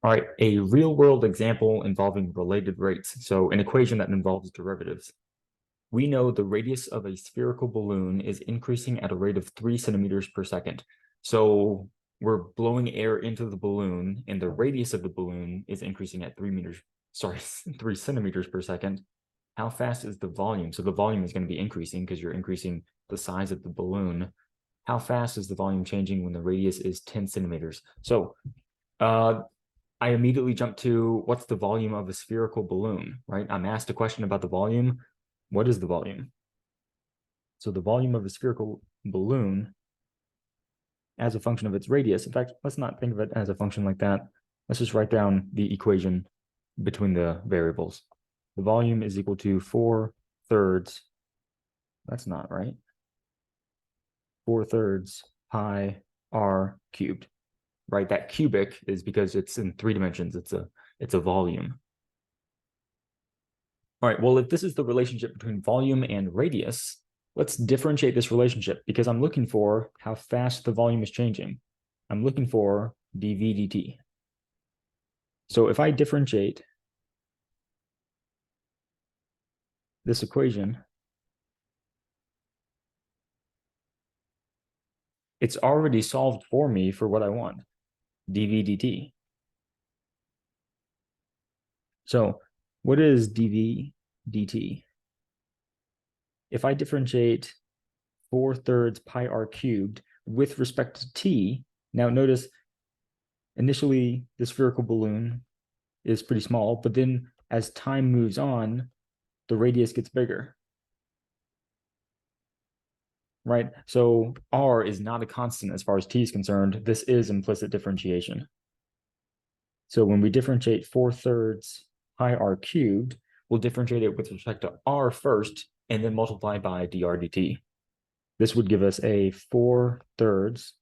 All right, a real-world example involving related rates. So an equation that involves derivatives. We know the radius of a spherical balloon is increasing at a rate of 3 centimeters per second. So we're blowing air into the balloon, and the radius of the balloon is increasing at 3 centimeters per second. How fast is the volume? So the volume is going to be increasing because you're increasing the size of the balloon. How fast is the volume changing when the radius is 10 centimeters? So I immediately jump to what's the volume of a spherical balloon, right? I'm asked a question about the volume. What is the volume? So the volume of a spherical balloon as a function of its radius. In fact, let's not think of it as a function like that. Let's just write down the equation between the variables. The volume is equal to 4/3. That's not right. 4/3 pi r cubed, right? That cubic is because it's in 3 dimensions. It's a volume. All right, well, if this is the relationship between volume and radius, let's differentiate this relationship because I'm looking for how fast the volume is changing. I'm looking for dv dt. So if I differentiate this equation, it's already solved for me for what I want, dv dt. So what is dv dt? If I differentiate 4/3 pi r cubed with respect to t, now notice initially the spherical balloon is pretty small, but then as time moves on, the radius gets bigger, right? So r is not a constant as far as t is concerned. This is implicit differentiation. So when we differentiate 4/3 pi r cubed, we'll differentiate it with respect to r first and then multiply by dr dt. This would give us a 4/3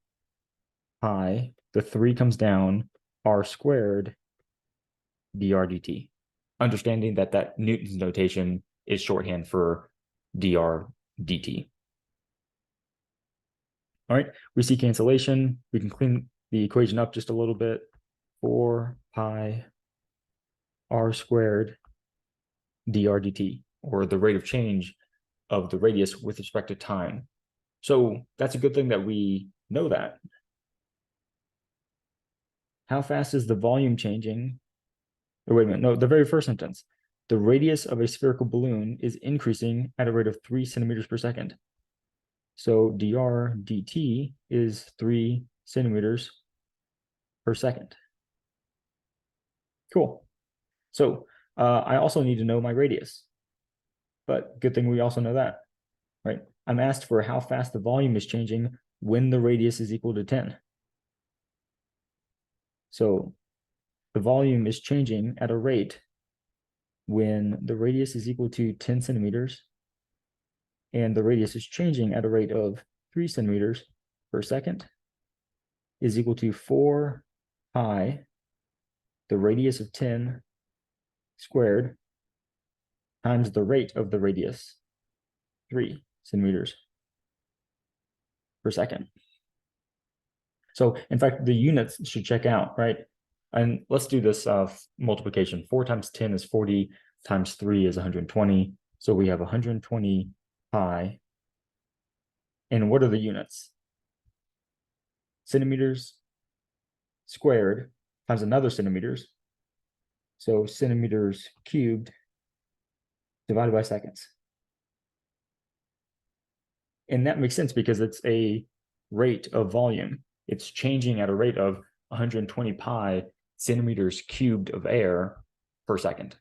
pi, the 3 comes down, r squared dr dt. Understanding that Newton's notation is shorthand for dr dt. All right, we see cancellation. We can clean the equation up just a little bit. 4 pi r squared dr dt, or the rate of change of the radius with respect to time. So that's a good thing that we know that. How fast is the volume changing? Or wait a minute, no, the very first sentence. The radius of a spherical balloon is increasing at a rate of 3 centimeters per second. So dr dt is 3 centimeters per second. Cool. So I also need to know my radius, but good thing we also know that, right? I'm asked for how fast the volume is changing when the radius is equal to 10. So the volume is changing at a rate when the radius is equal to 10 centimeters and the radius is changing at a rate of 3 centimeters per second is equal to 4 pi, the radius of 10 squared, times the rate of the radius, 3 centimeters per second. So in fact, the units should check out, right? And let's do this multiplication. 4 times 10 is 40, times 3 is 120. So we have 120 pi. And what are the units? Centimeters squared times another centimeters. So centimeters cubed divided by seconds. And that makes sense because it's a rate of volume. It's changing at a rate of 120 pi centimeters cubed of air per second.